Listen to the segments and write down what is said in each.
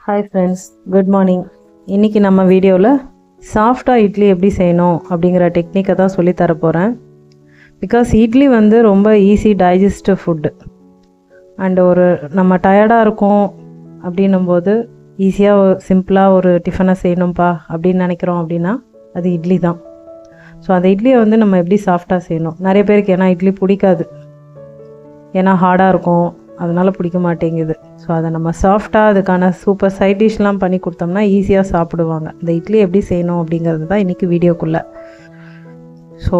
Hi friends, good morning. இன்றைக்கி நம்ம வீடியோவில் சாஃப்டாக இட்லி எப்படி செய்யணும் அப்படிங்கிற டெக்னிக்கை தான் சொல்லித்தர போகிறேன். பிகாஸ் இட்லி வந்து ரொம்ப ஈஸி டைஜஸ்டிவ் ஃபுட்டு அண்டு நம்ம டயர்டாக இருக்கோம் அப்படின்னும்போது ஈஸியாக சிம்பிளாக ஒரு டிஃபனை செய்யணும்ப்பா அப்படின்னு நினைக்கிறோம் அப்படின்னா அது இட்லி தான். ஸோ அந்த இட்லியை வந்து நம்ம எப்படி சாஃப்டாக செய்யணும். நிறைய பேருக்கு ஏன்னா இட்லி பிடிக்காது, ஏன்னா ஹார்டாக இருக்கும், அதனால் பிடிக்க மாட்டேங்குது. ஸோ அதை நம்ம சாஃப்டாக அதுக்கான சூப்பர் சைட் டிஷ்லாம் பண்ணி கொடுத்தோம்னா ஈஸியாக சாப்பிடுவாங்க. இந்த இட்லி எப்படி செய்யணும் அப்படிங்கிறது தான் இன்றைக்கி வீடியோக்குள்ளே. ஸோ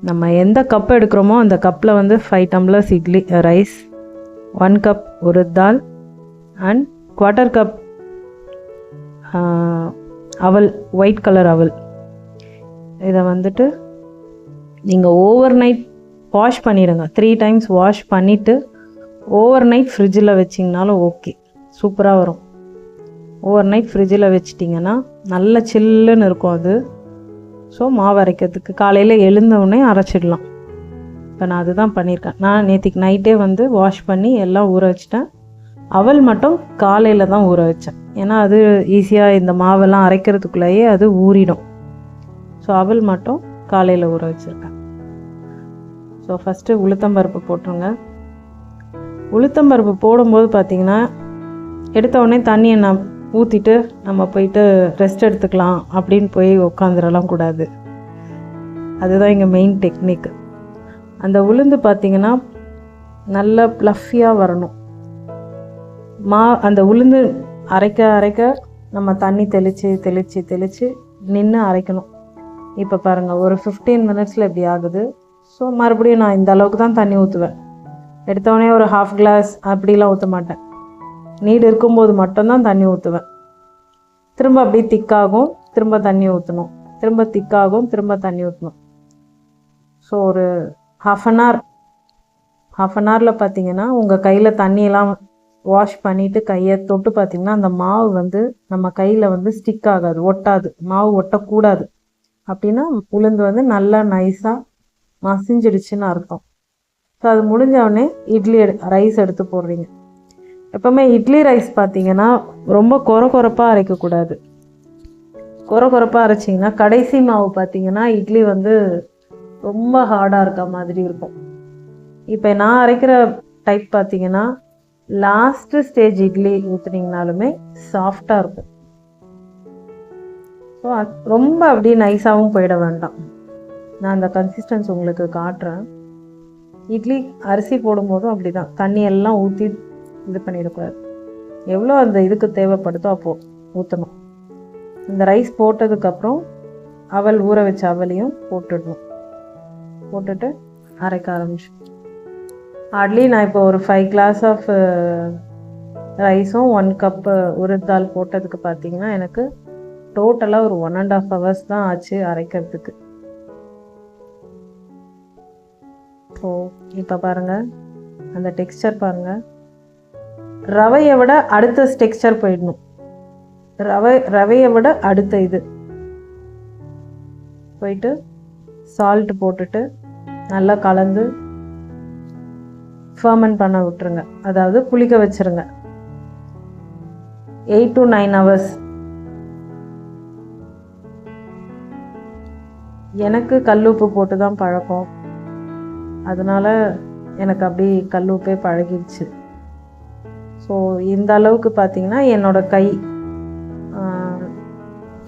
நம்ம எந்த கப் எடுக்கிறோமோ அந்த கப்பில் வந்து 5 டம்ளர்ஸ் இட்லி ரைஸ், 1 கப் உருத் தால் அண்ட் 1/4 கப் அவல், ஒயிட் கலர் அவல். இதை வந்துட்டு நீங்கள் ஓவர் நைட் வாஷ் பண்ணிவிடுங்க. 3 டைம்ஸ் வாஷ் பண்ணிவிட்டு ஓவர் நைட் ஃப்ரிட்ஜில் வச்சிங்கனாலும் ஓகே, சூப்பராக வரும். ஓவர் நைட் ஃப்ரிட்ஜில் வச்சிட்டிங்கன்னா நல்ல சில்லுன்னு இருக்கும் அது. ஸோ மாவு அரைக்கிறதுக்கு காலையில் எழுந்தவுடனே அரைச்சிடலாம். இப்போ நான் அதுதான் பண்ணியிருக்கேன். நான் நேற்றுக்கு நைட்டே வந்து வாஷ் பண்ணி எல்லாம் ஊற வச்சிட்டேன். அவல் மட்டும் காலையில் தான் ஊற வச்சேன், ஏன்னா அது ஈஸியாக இந்த மாவெல்லாம் அரைக்கிறதுக்குள்ளேயே அது ஊறிடும். ஸோ அவல் மட்டும் காலையில் ஊற வச்சுருக்கேன். ஸோ ஃபஸ்ட்டு உளுத்தம்பருப்பு போட்டுருங்க. உளுத்தம்பருப்பு போடும்போது பார்த்திங்கன்னா எடுத்த உடனே தண்ணியை ஊற்றிட்டு நம்ம போயிட்டு ரெஸ்ட் எடுத்துக்கலாம் அப்படின்னு போய் உட்காந்துடலாம் கூடாது. அதுதான் இங்கே மெயின் டெக்னிக். அந்த உளுந்து பார்த்திங்கன்னா நல்லா ப்ளஃபியாக வரணும். அந்த உளுந்து அரைக்க நம்ம தண்ணி தெளித்து நின்று அரைக்கணும். இப்போ பாருங்கள், ஒரு 15 மினிட்ஸில் இப்படி ஆகுது. ஸோ மறுபடியும் நான் இந்த அளவுக்கு தான் தண்ணி ஊற்றுவேன். எடுத்தோடனே ஒரு 1/2 கிளாஸ் அப்படிலாம் ஊற்ற மாட்டேன். நீடு இருக்கும்போது மட்டும்தான் தண்ணி ஊற்றுவேன். திரும்ப அப்படியே திக்காகும், திரும்ப தண்ணி ஊற்றணும், திரும்ப திக்காகும், திரும்ப தண்ணி ஊற்றணும். ஸோ ஒரு half an ஹவரில் பார்த்தீங்கன்னா உங்கள் கையில் தண்ணியெல்லாம் வாஷ் பண்ணிவிட்டு கையை தொட்டு பார்த்திங்கன்னா அந்த மாவு வந்து நம்ம கையில் வந்து ஸ்டிக் ஆகாது, ஒட்டாது. மாவு ஒட்டக்கூடாது அப்படின்னா உளுந்து வந்து நல்லா நைஸாக மசிஞ்சிடுச்சுன்னு அர்த்தம். ஸோ அது முடிஞ்சவுடனே ரைஸ் எடுத்து போடுறீங்க. எப்போவுமே இட்லி ரைஸ் பார்த்திங்கன்னா ரொம்ப கொரப்பாக அரைக்கக்கூடாது. கொரப்பாக அரைச்சிங்கன்னா கடைசி மாவு பார்த்திங்கன்னா இட்லி வந்து ரொம்ப ஹார்டாக இருக்க மாதிரி இருக்கும். இப்போ நான் அரைக்கிற டைப் பார்த்திங்கன்னா லாஸ்ட்டு ஸ்டேஜ் இட்லி ஊற்றுனீங்கனாலுமே சாஃப்டாக இருக்கும். ஸோ ரொம்ப அப்படியே நைஸாகவும் போயிட வேண்டாம். நான் அந்த கன்சிஸ்டன்ஸ் உங்களுக்கு காட்டுறேன். இட்லி அரிசி போடும்போதும் அப்படி தான் தண்ணி எல்லாம் ஊற்றி இது பண்ணிடக்கூடாது. எவ்வளோ அந்த இதுக்கு தேவைப்படுதோ அப்போது ஊற்றணும். இந்த ரைஸ் போட்டதுக்கப்புறம் அவல் ஊற வச்ச அவலையும் போட்டுடணும். போட்டுட்டு அரைக்க ஆரம்பிச்சு ஹார்ட்லி நான் இப்போ ஒரு 5 கிளாஸ் ஆஃப் ரைஸும் 1 கப்பு உருத் தால் போட்டதுக்கு பார்த்திங்கன்னா எனக்கு டோட்டலாக ஒரு 1.5 hours தான் ஆச்சு அரைக்கிறதுக்கு. ஸோ இப்போ பாருங்கள், அந்த டெக்ஸ்சர் பாருங்கள். ரவையை விட அடுத்த டெக்ஸ்சர் போயிடணும். ரவையை விட அடுத்த இது போயிட்டு சால்ட் போட்டுட்டு நல்லா கலந்து ஃபர்மெண்ட் பண்ண விட்டுருங்க. அதாவது புளிக்க வச்சுருங்க 8 to 9 hours. எனக்கு கல்லுப்பு போட்டு தான் பழக்கம், அதனால் எனக்கு அப்படி கல்லுப்பே பழகிடுச்சு. ஸோ இந்த அளவுக்கு பார்த்திங்கன்னா என்னோடய கை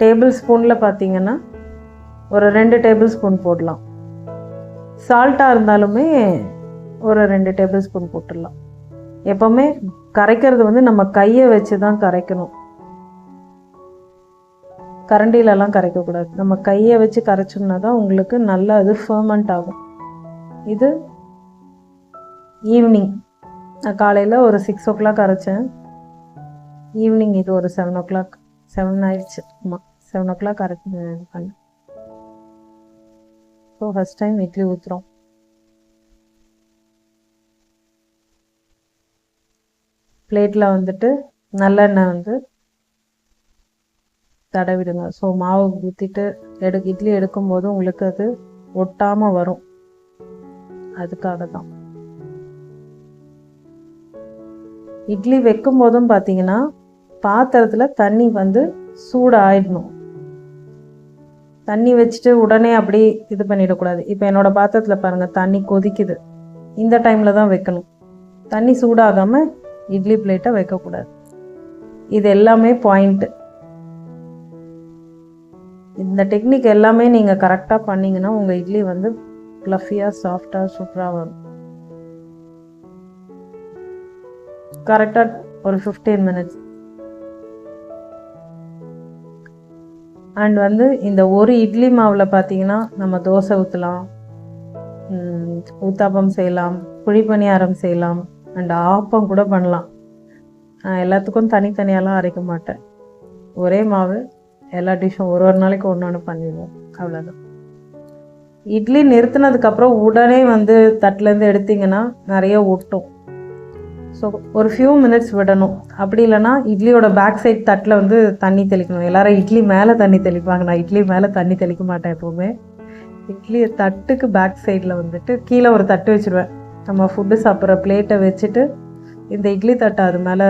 டேபிள் ஸ்பூனில் பார்த்திங்கன்னா ஒரு 2 டேபிள் ஸ்பூன் போடலாம். சால்ட்டாக இருந்தாலுமே ஒரு 2 டேபிள் ஸ்பூன் போட்டுடலாம். எப்போவுமே கரைக்கிறது வந்து நம்ம கையை வச்சு தான் கரைக்கணும், கரண்டிலெல்லாம் கரைக்கக்கூடாது. நம்ம கையை வச்சு கரைச்சோம்னா தான் உங்களுக்கு நல்லா அது ஃபர்மெண்ட் ஆகும். இது ஈவினிங், நான் காலையில் ஒரு 6 o'clock அரைச்சேன். ஈவினிங் இது ஒரு 7 o'clock, 7 ஆயிடுச்சு. ஆமாம், 7 o'clock அரைச்சேன். ஸோ ஃபஸ்ட் டைம் இட்லி ஊற்றுறோம். பிளேட்டில் வந்துட்டு நல்லெண்ணெய் வந்து தடவிடுங்க. ஸோ மாவு ஊற்றிட்டு இட்லி எடுக்கும்போது உங்களுக்கு அது ஒட்டாமல் வரும், அதுக்காக தான். இட்லி வைக்கும் போதும் பார்த்தீங்கன்னா பாத்திரத்தில் தண்ணி வந்து சூடாயிடணும். தண்ணி வச்சுட்டு உடனே அப்படி இது பண்ணிடக்கூடாது. இப்போ என்னோடய பாத்திரத்தில் பாருங்கள் தண்ணி கொதிக்குது. இந்த டைமில் தான் வைக்கணும். தண்ணி சூடாகாமல் இட்லி பிளேட்டை வைக்கக்கூடாது. இது எல்லாமே பாயிண்ட்டு. இந்த டெக்னிக் எல்லாமே நீங்கள் கரெக்டாக பண்ணிங்கன்னா உங்கள் இட்லி வந்து ஃப்ளஃபியாக சாஃப்டாக சூப்பராக வரும். கரெக்டாக ஒரு 15 மினிட்ஸ். அண்ட் வந்து இந்த ஒரு இட்லி மாவில் பார்த்தீங்கன்னா நம்ம தோசை ஊற்றலாம், ஊத்தாப்பம் செய்யலாம், குழிப்பணியாரம் செய்யலாம், அண்ட் ஆப்பம் கூட பண்ணலாம். நான் எல்லாத்துக்கும் தனித்தனியாலாம் அரைக்க மாட்டேன். ஒரே மாவு எல்லா டிஷ்ஷும் ஒரு நாளைக்கு ஒன்று பண்ணிடுவோம், அவ்வளோதான். இட்லி நிறுத்தினதுக்கப்புறம் உடனே வந்து தட்டிலேருந்து எடுத்திங்கன்னா நிறைய ஒட்டும். ஸோ ஒரு ஃபியூ மினிட்ஸ் விடணும். அப்படி இல்லைனா இட்லியோட பேக் சைட் தட்டில் வந்து தண்ணி தெளிக்கணும். எல்லோரும் இட்லி மேலே தண்ணி தெளிப்பாங்க. நான் இட்லி மேலே தண்ணி தெளிக்க மாட்டேன் எப்போவுமே. இட்லி தட்டுக்கு பேக் சைடில் வந்துட்டு கீழே ஒரு தட்டு வச்சுருவேன். நம்ம ஃபுட்டு சாப்பிட்ற பிளேட்டை வச்சுட்டு இந்த இட்லி தட்டை அது மேலே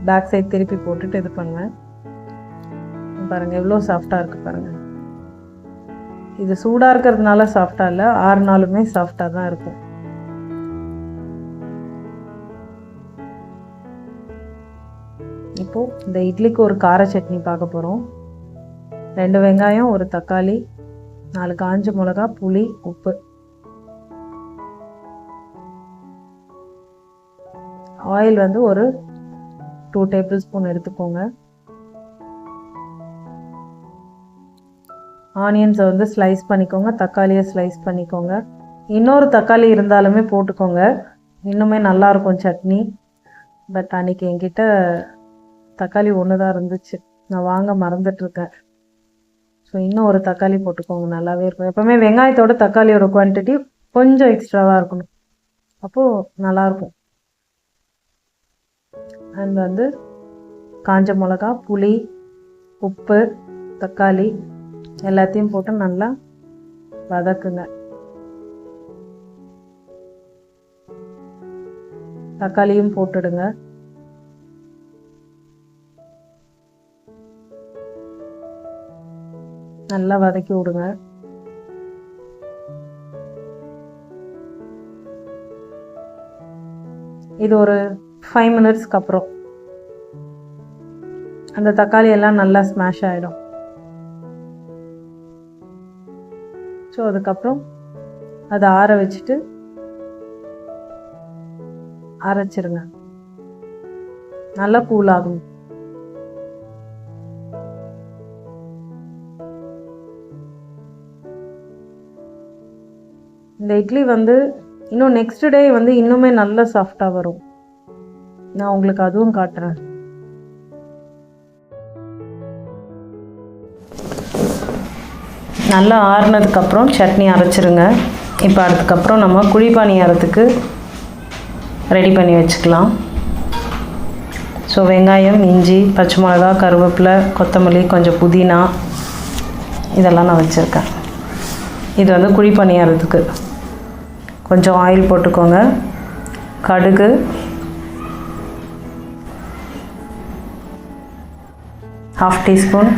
பேக் சைட் திருப்பி போட்டுட்டு இது பண்ணுவேன். பாருங்கள் எவ்வளோ சாஃப்டாக இருக்குது பாருங்கள். இது சூடாக இருக்கிறதுனால சாஃப்டாக இல்லை, 6 நாளுமே சாஃப்டாக தான் இருக்கும். இப்போது இந்த இட்லிக்கு ஒரு கார சட்னி பார்க்க போகிறோம். 2 வெங்காயம், 1 தக்காளி, 4 காஞ்ச மிளகா, புளி, உப்பு. ஆயில் வந்து ஒரு 2 டேபிள் ஸ்பூன் எடுத்துக்கோங்க. ஆனியன்ஸை வந்து ஸ்லைஸ் பண்ணிக்கோங்க, தக்காளியை ஸ்லைஸ் பண்ணிக்கோங்க. இன்னொரு தக்காளி இருந்தாலுமே போட்டுக்கோங்க, இன்னுமே நல்லாயிருக்கும் சட்னி. பட் அன்றைக்கி என்கிட்ட தக்காளி ஒன்று தான் இருந்துச்சு, நான் வாங்க மறந்துட்டுருக்கேன். ஸோ இன்னும் ஒரு தக்காளி போட்டுக்கோங்க, நல்லாவே இருக்கும். எப்போவுமே வெங்காயத்தோட தக்காளியோட குவான்டிட்டி கொஞ்சம் எக்ஸ்ட்ராவாக இருக்கணும், அப்போது நல்லாயிருக்கும். அண்ட் வந்து காஞ்ச மிளகா, புளி, உப்பு, தக்காளி எல்லாத்தையும் போட்டு நல்லா வதக்குங்க. தக்காளியும் போட்டுடுங்க. நல்லா வதக்கி விடுங்க. இது ஒரு 5 மினிட்ஸ்க்கு அப்புறம் அந்த தக்காளி எல்லாம் நல்லா ஸ்மாஷ் ஆகிடும். ஸோ அதுக்கப்புறம் அதை ஆற வச்சுட்டு அரைச்சிருங்க. நல்லா கூலாகும். இந்த இட்லி வந்து இன்னும் நெக்ஸ்ட் டே வந்து இன்னுமே நல்லா சாஃப்டாக வரும். நான் உங்களுக்கு அதுவும் காட்டுறேன். நல்லா ஆறுனதுக்கப்புறம் சட்னி அரைச்சிருங்க. இப்போ அதுக்கப்புறம் நம்ம குழிப்பணியாரத்துக்கு ரெடி பண்ணி வச்சுக்கலாம். ஸோ வெங்காயம், இஞ்சி, பச்சை மிளகா, கருவேப்பிலை, கொத்தமல்லி, கொஞ்சம் புதினா இதெல்லாம் நான் வச்சுருக்கேன். இது வந்து குழிப்பணியாரத்துக்கு. கொஞ்சம் ஆயில் போட்டுக்கோங்க. கடுகு, ½ டீஸ்பூன்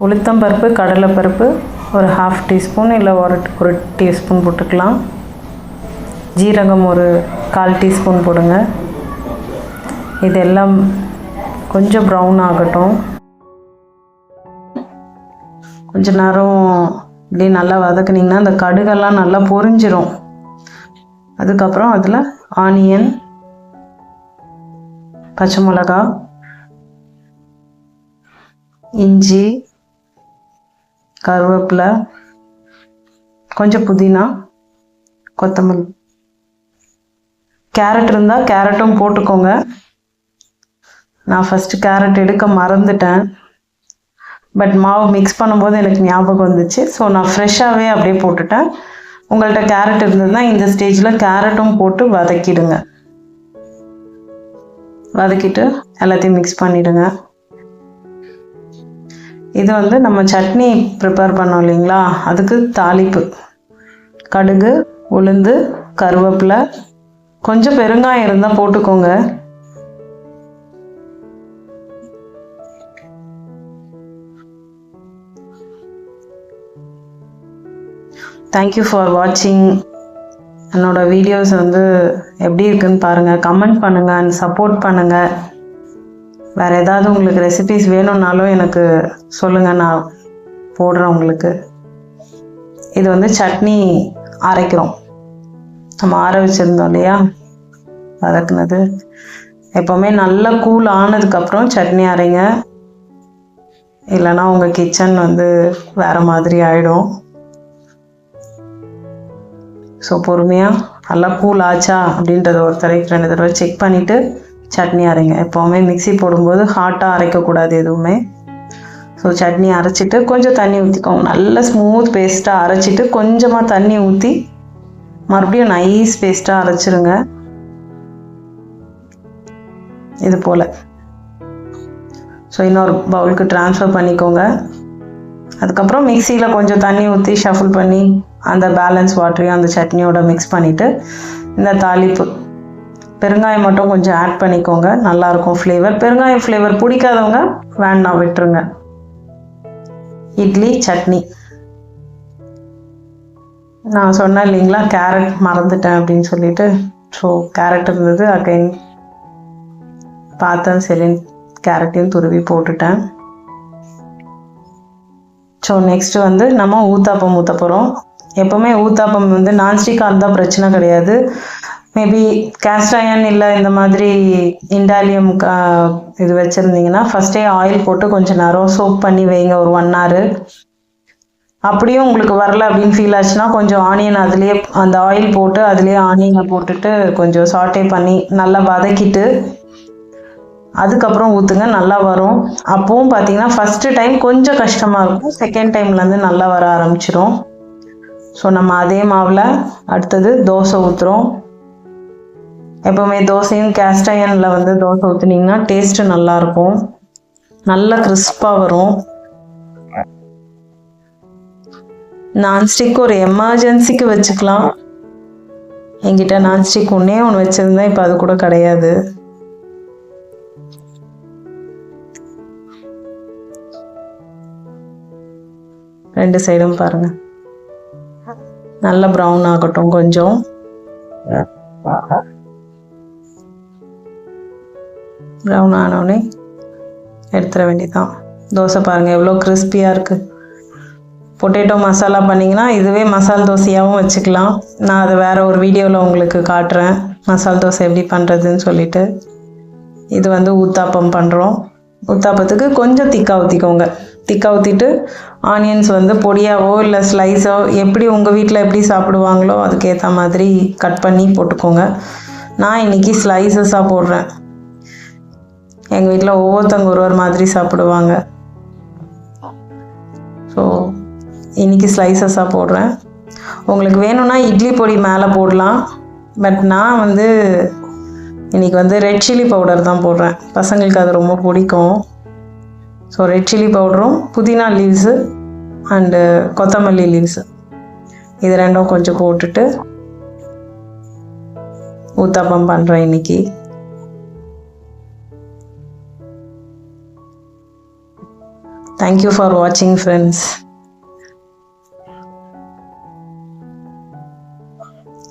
உளுத்தம்பருப்பு, கடலைப்பருப்பு ஒரு ½ டீஸ்பூன் இல்லை ஒரு டீஸ்பூன் போட்டுக்கலாம். ஜீரகம் ஒரு 1/4 டீஸ்பூன் போடுங்க. இதெல்லாம் கொஞ்சம் ப்ரௌன் ஆகட்டும். கொஞ்சம் நேரம் இப்படி நல்லா வதக்குனிங்கன்னா அந்த கடுகெல்லாம் நல்லா பொரிஞ்சிரும். அதுக்கப்புறம் அதில் ஆனியன், பச்சை மிளகா, இஞ்சி, கருவேப்பிலை, கொஞ்சம் புதினா, கொத்தமல்லி. கேரட் இருந்தால் கேரட்டும் போட்டுக்கோங்க. நான் ஃபஸ்ட்டு கேரட் எடுக்க மறந்துட்டேன். பட் மாவு மிக்ஸ் பண்ணும்போது எனக்கு ஞாபகம் வந்துச்சு. ஸோ நான் ஃப்ரெஷ்ஷாகவே அப்படியே போட்டுட்டேன். உங்கள்கிட்ட கேரட் இருந்ததுன்னா இந்த ஸ்டேஜில் கேரட்டும் போட்டு வதக்கிடுங்க. வதக்கிட்டு எல்லாத்தையும் மிக்ஸ் பண்ணிவிடுங்க. இது வந்து நம்ம சட்னி ப்ரிப்பேர் பண்ணோம் இல்லைங்களா, அதுக்கு தாளிப்பு. கடுகு, உளுந்து, கருவேப்பிலை, கொஞ்சம் பெருங்காயம் இருந்தால் போட்டுக்கோங்க. தேங்க்யூ ஃபார் வாட்சிங். என்னோடய வீடியோஸ் வந்து எப்படி இருக்குன்னு பாருங்கள், கமெண்ட் பண்ணுங்கள் அண்ட் சப்போர்ட் பண்ணுங்கள். வேறு ஏதாவது உங்களுக்கு ரெசிபீஸ் வேணும்னாலும் எனக்கு சொல்லுங்கள், நான் போடுறேன் உங்களுக்கு. இது வந்து சட்னி அரைக்கிறோம், நம்ம ஆற வச்சுருந்தோம் இல்லையா, வதக்குனது. எப்போவுமே நல்லா கூல் ஆனதுக்கப்புறம் சட்னி அரைங்க, இல்லைன்னா உங்கள் கிச்சன் வந்து வேறு மாதிரி ஆகிடும். ஸோ பொறுமையாக நல்லா கூல் ஆச்சா அப்படின்றத ஒரு தடவைக்கு 2 தடவை செக் பண்ணிவிட்டு சட்னி அரைங்க. எப்போவுமே மிக்ஸி போடும்போது ஹாட்டாக அரைக்கக்கூடாது எதுவுமே. ஸோ சட்னி அரைச்சிட்டு கொஞ்சம் தண்ணி ஊற்றிக்கோங்க. நல்ல ஸ்மூத் பேஸ்ட்டாக அரைச்சிட்டு கொஞ்சமாக தண்ணி ஊற்றி மறுபடியும் நைஸ் பேஸ்ட்டாக அரைச்சிருங்க. இது போல். ஸோ இன்னொரு பவுலுக்கு ட்ரான்ஸ்ஃபர் பண்ணிக்கோங்க. அதுக்கப்புறம் மிக்சியில் கொஞ்சம் தண்ணி ஊற்றி ஷஃபிள் பண்ணி அந்த பேலன்ஸ் வாட்டரையும் அந்த சட்னியோட மிக்ஸ் பண்ணிவிட்டு இந்த தாளிப்பு பெருங்காயம் மட்டும் கொஞ்சம் ஆட் பண்ணிக்கோங்க, நல்லாயிருக்கும் ஃப்ளேவர். பெருங்காயம் ஃப்ளேவர் பிடிக்காதவங்க வேண்டாம், விட்டுருங்க. இட்லி சட்னி. நான் சொன்னேன் இல்லைங்களா, கேரட் மறந்துட்டேன் அப்படின்னு சொல்லிட்டு. ஸோ கேரட் இருந்தது, அகைன் பார்த்தேன், சரி கேரட்டையும் துருவி போட்டுட்டேன். ஸோ நெக்ஸ்ட்டு வந்து நம்ம ஊத்தாப்பம் ஊற்ற போகிறோம். எப்போவுமே ஊத்தாப்பம் வந்து நான்ஸ்டிக்காக இருந்தால் பிரச்சனை கிடையாது. மேபி கேஸ்ட் அயர்ன் இல்லை இந்த மாதிரி இண்டாலியம் இது வச்சுருந்தீங்கன்னா ஃபஸ்ட்டே ஆயில் போட்டு கொஞ்சம் நேரம் சோக் பண்ணி வைங்க, ஒரு 1 hour. அப்படியும் உங்களுக்கு வரல அப்படின்னு ஃபீல் ஆச்சுன்னா கொஞ்சம் ஆனியன் அதுலேயே அந்த ஆயில் போட்டு அதுலேயே ஆனியனை போட்டுட்டு கொஞ்சம் சாட்டே பண்ணி நல்லா வதக்கிட்டு அதுக்கப்புறம் ஊற்றுங்க, நல்லா வரும். அப்போவும் பார்த்தீங்கன்னா ஃபஸ்ட்டு டைம் கொஞ்சம் கஷ்டமாக இருக்கும், செகண்ட் டைம்லேருந்து நல்லா வர ஆரம்பிச்சிடும். ஸோ நம்ம அதே மாவில் அடுத்தது தோசை ஊற்றுறோம். எப்போவுமே தோசையும் கேஸ்ட் அயர்னில் வந்து தோசை ஊற்றுனீங்கன்னா டேஸ்ட்டு நல்லாயிருக்கும், நல்லா கிறிஸ்பாக வரும். நான்ஸ்டிக் ஒரு எமர்ஜென்சிக்கு வச்சுக்கலாம். என்கிட்ட நான்ஸ்டிக் ஒன்றே வச்சுருந்தேன், இப்போ அது கூட கிடையாது. ரெண்டு சைடும் பாருங்கள் நல்ல ப்ரௌன் ஆகட்டும். கொஞ்சம் ப்ரௌன் ஆனோடனே எடுத்துட வேண்டியதான். தோசை பாருங்கள் எவ்வளோ கிறிஸ்பியாக இருக்குது. பொட்டேட்டோ மசாலா பண்ணிங்கன்னா இதுவே மசால் தோசையாகவும் வச்சுக்கலாம். நான் அதை வேறு ஒரு வீடியோவில் உங்களுக்கு காட்டுறேன், மசால் தோசை எப்படி பண்ணுறதுன்னு சொல்லிட்டு. இது வந்து ஊத்தாப்பம் பண்ணுறோம். ஊத்தாப்பத்துக்கு கொஞ்சம் திக்காக ஊற்றிக்கோங்க. திக்காக ஊற்றிட்டு ஆனியன்ஸ் வந்து பொடியாவோ இல்லை ஸ்லைஸோ எப்படி உங்கள் வீட்டில் எப்படி சாப்பிடுவாங்களோ அதுக்கேற்ற மாதிரி கட் பண்ணி போட்டுக்கோங்க. நான் இன்றைக்கி ஸ்லைசஸாக போடுறேன். எங்கள் வீட்டில் ஒவ்வொருத்தவங்க ஒரு மாதிரி சாப்பிடுவாங்க. ஸோ இன்றைக்கி ஸ்லைசஸாக போடுறேன். உங்களுக்கு வேணும்னா இட்லி பொடி மேலே போடலாம். பட் நான் வந்து இன்றைக்கி வந்து ரெட் சில்லி பவுடர் தான் போடுறேன், பசங்களுக்கு அது ரொம்ப பிடிக்கும். ஸோ ரெட் சில்லி பவுடரும் புதினா லீவ்ஸு அண்டு கொத்தமல்லி லீவ்ஸு இது ரெண்டும் கொஞ்சம் போட்டுட்டு ஊத்தாப்பம் பண்ணுறேன் இன்றைக்கி. தேங்க்யூ ஃபார் வாட்சிங் ஃப்ரெண்ட்ஸ்.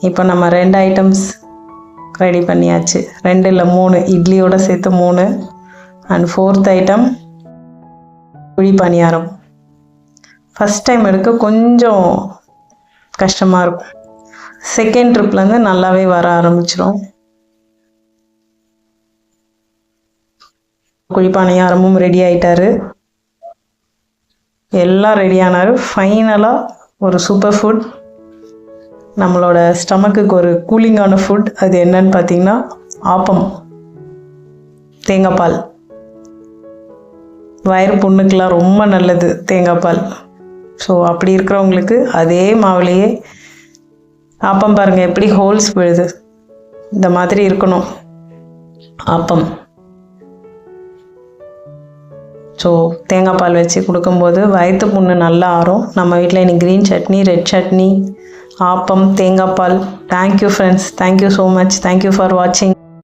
இப்போ நம்ம 2 ஐட்டம்ஸ் ரெடி பண்ணியாச்சு. 2 இல்லை 3, இட்லியோடு சேர்த்து 3. அண்ட் 4th ஐட்டம் குழி பணியாரம். ஃபஸ்ட் டைம் எடுக்க கொஞ்சம் கஷ்டமாக இருக்கும், செகண்ட் ட்ரிப்லேருந்து நல்லாவே வர ஆரம்பிச்சிடும். குழி பணியாரமும் ரெடி ஆகிட்டாரு, எல்லாம் ரெடி ஆனார். ஃபைனலாக ஒரு சூப்பர் ஃபுட், நம்மளோட ஸ்டமக்குக்கு ஒரு கூலிங்கான ஃபுட். அது என்னன்னு பார்த்தீங்கன்னா ஆப்பம், தேங்காய் பால். வயிறு புண்ணுக்கெலாம் ரொம்ப நல்லது தேங்காய் பால். ஸோ அப்படி இருக்கிறவங்களுக்கு அதே மாவுலேயே ஆப்பம் பாருங்கள் எப்படி ஹோல்ஸ் விழுது, இந்த மாதிரி இருக்கணும் ஆப்பம். ஸோ தேங்காய் பால் வச்சு கொடுக்கும்போது வயிற்று புண்ணு நல்லா ஆறும். நம்ம வீட்டில் இன்னைக்கு க்ரீன் சட்னி, ரெட் சட்னி ஆப்பம், தேங்காய் பால். Thank you friends, thank you so much, thank you for வாட்சிங்.